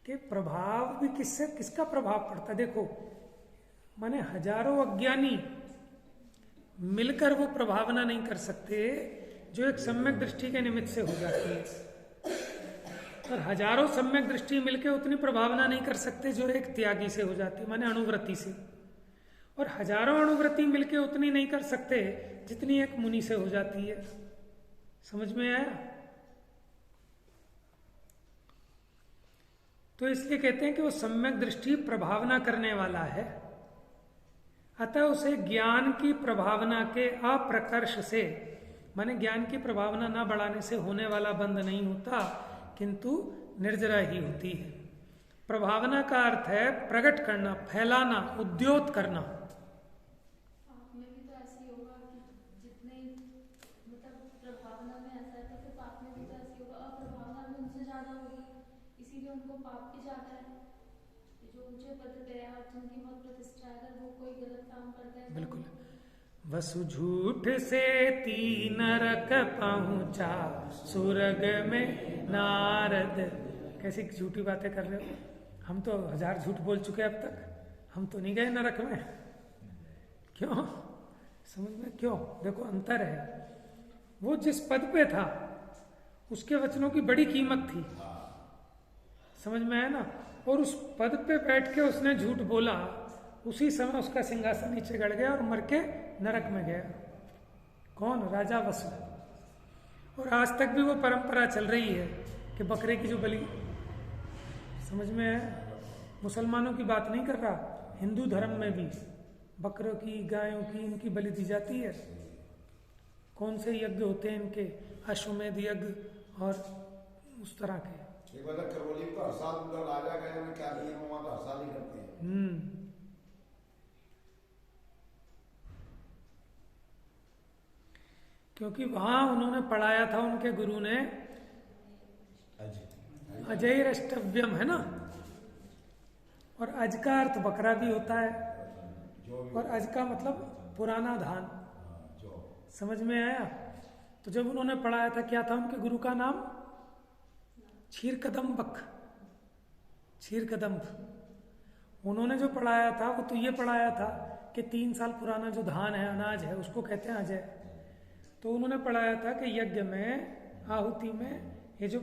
Speaker 1: कि प्रभाव भी किसका प्रभाव पड़ता है। देखो माने हजारों अज्ञानी मिलकर वो प्रभावना नहीं कर सकते जो एक सम्यक दृष्टि के निमित्त से हो जाती है, और हजारों सम्यक दृष्टि मिलकर उतनी प्रभावना नहीं कर सकते जो एक त्यागी से हो जाती है, माने अणुव्रति से। और हजारों अणुव्रति मिलकर उतनी नहीं कर सकते जितनी एक मुनि से हो जाती है। समझ में आया? तो इसलिए कहते हैं कि वो सम्यक दृष्टि प्रभावना करने वाला है, अतः उसे ज्ञान की प्रभावना के अप्रकर्ष से, माने ज्ञान की प्रभावना ना बढ़ाने से होने वाला बंध नहीं होता, किंतु निर्जरा ही होती है। प्रभावना का अर्थ है प्रकट करना, फैलाना, उद्योत करना।
Speaker 4: पाप में भी तो ऐसे ही होगा कि जितने मतलब प्रभावना में ऐसा है तो फिर पाप में भी तो ऐसे होगा, अप्रभावना में उनसे ज्यादा होगा, इसीलिए उनको पाप भी ज्यादा है। जो ऊंचे पद पे है और जिनकी बहुत प्रतिष्ठा है, अगर वो कोई गलत काम करता है
Speaker 1: बिल्कुल। वसु झूठ से तीन नरक पहुंचा, सुरग में नारद। कैसी झूठी बातें कर रहे हो? हम तो 1000 झूठ बोल चुके अब तक, हम तो नहीं गए नरक में। क्यों? समझ में क्यों? देखो अंतर है। वो जिस पद पे था उसके वचनों की बड़ी कीमत थी, समझ में आया ना? और उस पद पे बैठ के उसने झूठ बोला, उसी समय उसका सिंहासन नीचे गड़ गया और मर के नरक में गया। कौन? राजा वसु। और आज तक भी वो परंपरा चल रही है कि बकरे की जो बलि, समझ में है? मुसलमानों की बात नहीं कर रहा, हिंदू धर्म में भी बकरों की, गायों की, इनकी बलि दी जाती है। कौन से यज्ञ होते हैं इनके? अश्वमेध यज्ञ और उस तरह के।
Speaker 2: एक बार करौली को हर साल उधर राजा गए में क्या नियम हुआ तो हर साल ही करते हैं।
Speaker 1: क्योंकि वहां उन्होंने पढ़ाया था, उनके गुरु ने, अजय रष्टव्यम है ना। और अज का अर्थ बकरा भी होता है, और अज का मतलब पुराना धान। समझ में आया? तो जब उन्होंने पढ़ाया था, क्या था उनके गुरु का नाम? क्षीरकदम्बक, क्षीरकदम्ब। उन्होंने जो पढ़ाया था वो तो ये पढ़ाया था कि 3 साल पुराना जो धान है, अनाज है, उसको कहते हैं अजय। तो उन्होंने पढ़ाया था कि यज्ञ में, आहुति में, ये जो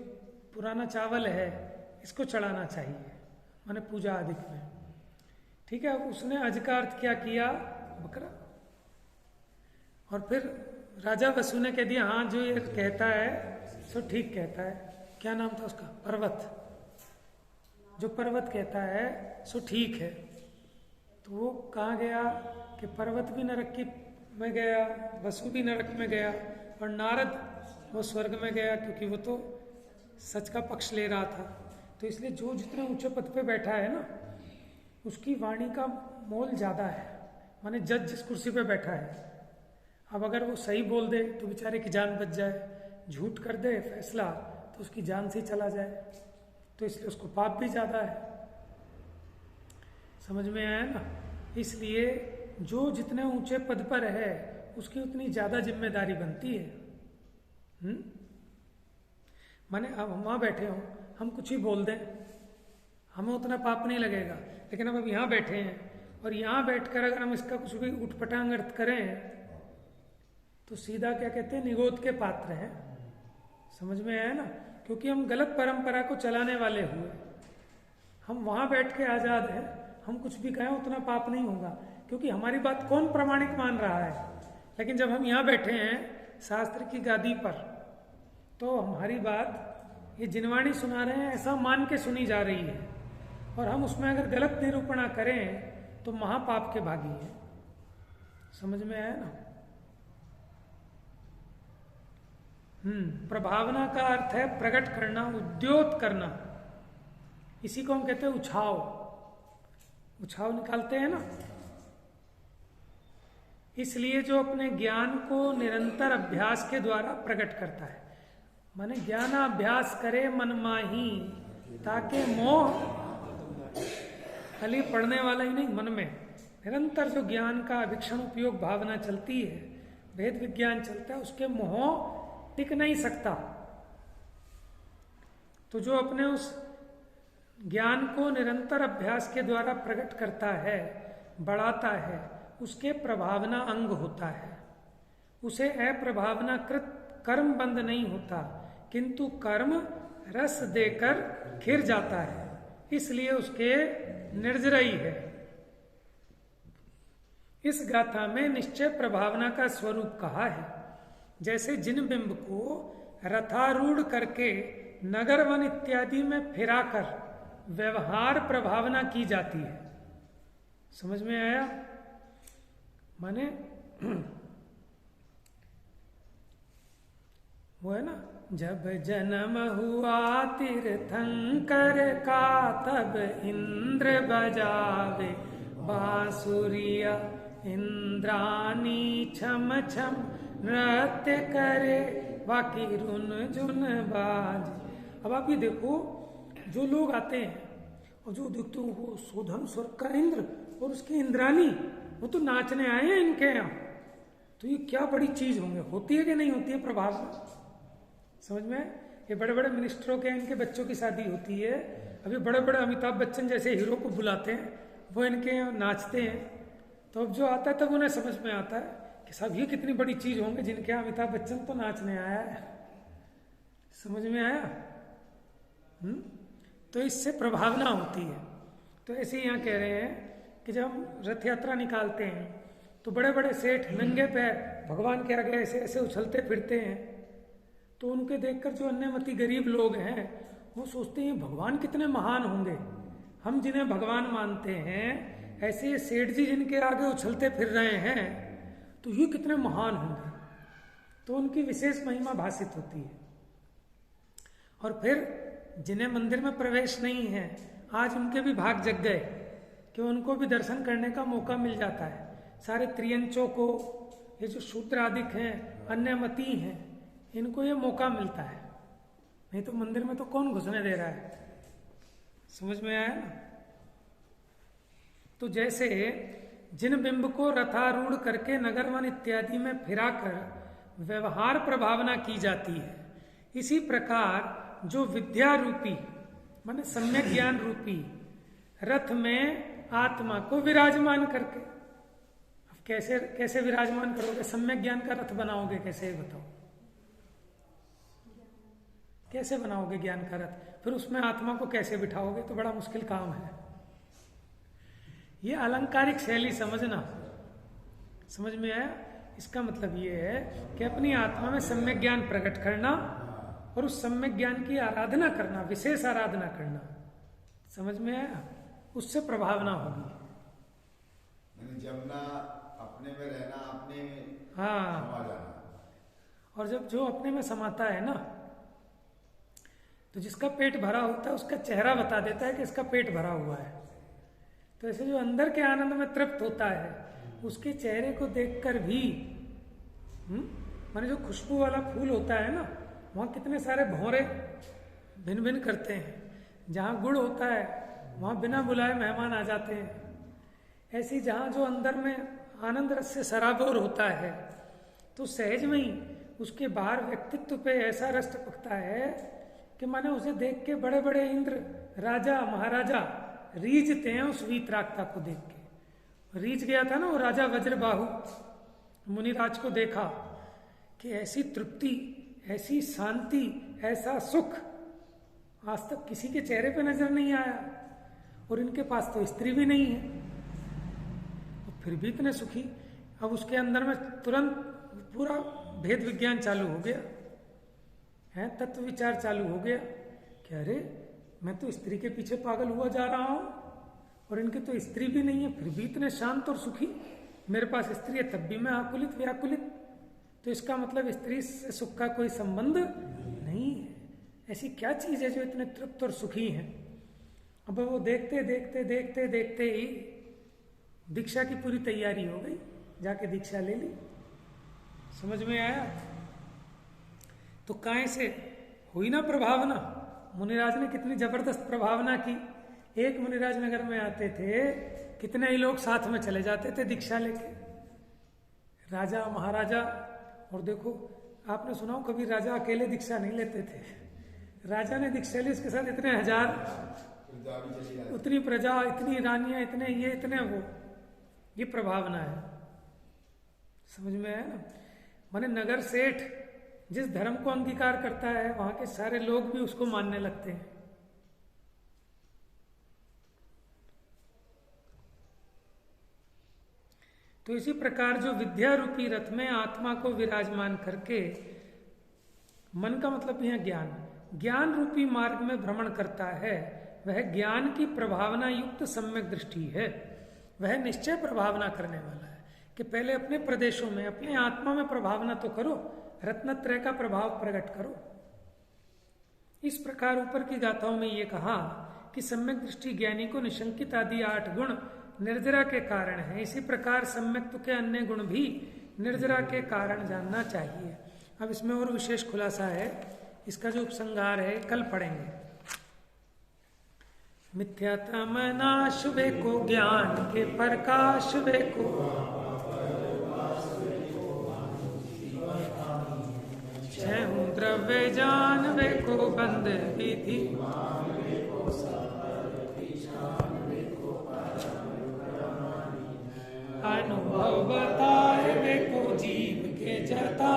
Speaker 1: पुराना चावल है इसको चढ़ाना चाहिए, माने पूजा आदि में। ठीक है? उसने अज का अर्थ क्या किया? बकरा। और फिर राजा वसु ने कह दिया हाँ जो ये कहता है सो ठीक कहता है। क्या नाम था उसका? पर्वत। जो पर्वत कहता है सो ठीक है। तो वो कहाँ गया कि पर्वत भी नरक में गया, वसु भी नरक में गया, और नारद वो स्वर्ग में गया, क्योंकि वो तो सच का पक्ष ले रहा था। तो इसलिए जो जितने ऊंचे पद पे बैठा है ना, उसकी वाणी का मोल ज्यादा है। माने जज जिस कुर्सी पे बैठा है, अब अगर वो सही बोल दे तो बेचारे की जान बच जाए, झूठ कर दे फैसला तो उसकी जान से ही चला जाए, तो इसलिए उसको पाप भी ज्यादा है। समझ में आया ना? इसलिए जो जितने ऊंचे पद पर है उसकी उतनी ज्यादा जिम्मेदारी बनती है। माने अब हम वहां बैठे हों, हम कुछ ही बोल दें, हमें उतना पाप नहीं लगेगा। लेकिन अब यहाँ बैठे हैं और यहाँ बैठकर अगर हम इसका कुछ भी उठपटांग अर्थ करें तो सीधा क्या कहते हैं? निगोद के पात्र हैं। समझ में आया ना? क्योंकि हम गलत परंपरा को चलाने वाले हुए। हम वहां बैठ के आजाद हैं, हम कुछ भी कहें उतना पाप नहीं होगा, क्योंकि हमारी बात कौन प्रमाणिक मान रहा है। लेकिन जब हम यहाँ बैठे हैं शास्त्र की गादी पर, तो हमारी बात ये जिनवाणी सुना रहे हैं ऐसा मान के सुनी जा रही है, और हम उसमें अगर गलत निरूपणा करें तो महापाप के भागी है। समझ में आया ना? प्रभावना का अर्थ है प्रकट करना, उद्योत करना। इसी को हम कहते हैं उछाव। उछाव निकालते हैं ना। इसलिए जो अपने ज्ञान को निरंतर अभ्यास के द्वारा प्रकट करता है, माने ज्ञानाभ्यास करे मन माही, ताकि मोह खाली पढ़ने वाला ही नहीं, मन में निरंतर जो ज्ञान का अभिक्षण उपयोग भावना चलती है, भेद विज्ञान चलता है, उसके मोह टिक नहीं सकता। तो जो अपने उस ज्ञान को निरंतर अभ्यास के द्वारा प्रकट करता है, बढ़ाता है, उसके प्रभावना अंग होता है। उसे अप्रभावना कृत कर्म बंद नहीं होता, किंतु कर्म रस देकर खिर जाता है, इसलिए उसके निर्जरई है। इस गाथा में निश्चय प्रभावना का स्वरूप कहा है। जैसे जिन बिंब को रथारूढ़ करके नगर वन इत्यादि में फिराकर व्यवहार प्रभावना की जाती है। समझ में आया? माने वो है ना, जब जन्म हुआ तीर्थंकर का तब इंद्र बजावे बांसुरिया, इंद्रानी छम छम नृत्य करे, बाकी रुन जुन बाज। अब आप ये देखो, जो लोग आते हैं और जो देखते हो वो सोधन स्वर्ग का इंद्र और उसकी इंद्रानी, वो तो नाचने आए हैं इनके यहाँ, तो ये क्या बड़ी चीज होंगे। होती है कि नहीं होती है प्रभाव? समझ में? ये बड़े बड़े मिनिस्टरों के इनके बच्चों की शादी होती है, अभी बड़े बड़े अमिताभ बच्चन जैसे हीरो को बुलाते हैं, वो इनके यहाँ नाचते हैं। तो अब जो आता है तब उन्हें समझ में आता है कि साहब ये कितनी बड़ी चीज होंगे जिनके यहाँ अमिताभ बच्चन तो नाचने आया है। समझ में आया? तो इससे प्रभावना होती है। तो ऐसे यहाँ कह रहे हैं कि जब हम रथ यात्रा निकालते हैं तो बड़े बड़े सेठ नंगे पैर भगवान के आगे ऐसे ऐसे उछलते फिरते हैं, तो उनके देखकर जो अन्यमति गरीब लोग हैं वो सोचते हैं भगवान कितने महान होंगे। हम जिन्हें भगवान मानते हैं, ऐसे सेठ जी जिनके आगे उछलते फिर रहे हैं, तो ये कितने महान होंगे। तो उनकी विशेष महिमा भाषित होती है। और फिर जिन्हें मंदिर में प्रवेश नहीं है, आज उनके भी भाग जग गए कि उनको भी दर्शन करने का मौका मिल जाता है। सारे त्रियंचों को, ये जो शूद्र आदिक हैं, अन्यमति हैं, इनको ये मौका मिलता है। नहीं तो मंदिर में तो कौन घुसने दे रहा है। समझ में आया ना? तो जैसे जिन बिंब को रथारूढ़ करके नगरवन इत्यादि में फिराकर व्यवहार प्रभावना की जाती है, इसी प्रकार जो विद्या रूपी माने सम्यक ज्ञान रूपी रथ में आत्मा को विराजमान करके, अब कैसे कैसे विराजमान करोगे? सम्यक ज्ञान का रथ बनाओगे कैसे, बताओ? कैसे बनाओगे ज्ञान का रथ? फिर उसमें आत्मा को कैसे बिठाओगे? तो बड़ा मुश्किल काम है। ये अलंकारिक शैली समझना। समझ में आया? इसका मतलब ये है कि अपनी आत्मा में सम्यक ज्ञान प्रकट करना और उस सम्यक ज्ञान की आराधना करना, विशेष आराधना करना। समझ में आया? उससे प्रभावना होगी।
Speaker 2: जमना, अपने में रहना, अपने में
Speaker 1: हाँ।
Speaker 2: समा जाना।
Speaker 1: और जब जो अपने में समाता है ना, तो जिसका पेट भरा होता है उसका चेहरा बता देता है कि इसका पेट भरा हुआ है। तो ऐसे जो अंदर के आनंद में तृप्त होता है, उसके चेहरे को देखकर भी माने जो खुशबू वाला फूल होता है ना, वहाँ कितने सारे भौरे भिन्न भिन्न करते हैं। जहाँ गुड़ होता है वहाँ बिना बुलाए मेहमान आ जाते हैं। ऐसी जहाँ जो अंदर में आनंद रस से सराबोर होता है, तो सहज में ही उसके बाहर व्यक्तित्व पे ऐसा रस टपकता है कि माने उसे देख के बड़े बड़े इंद्र, राजा, महाराजा रीझते हैं उस वीतरागता को देख के। रीझ गया था ना वो राजा वज्रबाहु, मुनिराज को देखा कि ऐसी तृप्ति, ऐसी शांति, ऐसा सुख आज तक किसी के चेहरे पे नजर नहीं आया। और इनके पास तो स्त्री भी नहीं है, और फिर भी इतने सुखी। अब उसके अंदर में तुरंत पूरा भेद विज्ञान चालू हो गया है, तत्व विचार चालू हो गया कि अरे मैं तो स्त्री के पीछे पागल हुआ जा रहा हूं और इनके तो स्त्री भी नहीं है, फिर भी इतने शांत और सुखी। मेरे पास स्त्री है तब भी मैं आकुलित व्याकुलित। तो इसका मतलब स्त्री से सुख का कोई संबंध नहीं है। ऐसी क्या चीज है जो इतने तृप्त और सुखी है? अब वो देखते देखते देखते देखते ही दीक्षा की पूरी तैयारी हो गई, जाके दीक्षा ले ली। समझ में आया? तो काय से हुई ना प्रभावना। मुनिराज ने कितनी जबरदस्त प्रभावना की। एक मुनिराज नगर में आते थे, कितने ही लोग साथ में चले जाते थे दीक्षा लेके, राजा महाराजा। और देखो, आपने सुना हो कभी राजा अकेले दीक्षा नहीं लेते थे। राजा ने दीक्षा ली, उसके साथ इतने हजार, उतनी प्रजा, इतनी रानियां, इतने ये, इतने वो। ये प्रभावना है। समझ में आया ना? माने नगर सेठ जिस धर्म को अंगीकार करता है, वहां के सारे लोग भी उसको मानने लगते हैं। तो इसी प्रकार जो विद्या रूपी रथ में आत्मा को विराजमान करके, मन का मतलब यह ज्ञान रूपी मार्ग में भ्रमण करता है, वह ज्ञान की प्रभावना युक्त सम्यक दृष्टि है। वह निश्चय प्रभावना करने वाला है कि पहले अपने प्रदेशों में, अपने आत्मा में प्रभावना तो करो, रत्नत्रय का प्रभाव प्रकट करो। इस प्रकार ऊपर की गाथाओं में ये कहा कि सम्यक दृष्टि ज्ञानी को निशंकित आदि 8 गुण निर्जरा के कारण है। इसी प्रकार सम्यक्त्व के अन्य गुण भी निर्जरा के कारण जानना चाहिए। अब इसमें और विशेष खुलासा है, इसका जो उपसंहार है कल पढ़ेंगे। मिथ्यात्म नाश वे को ज्ञान के प्रकाश वे को, छहु द्रव्य जान वे को बंद विधि, अनुभव बताए वे को जीव के जता,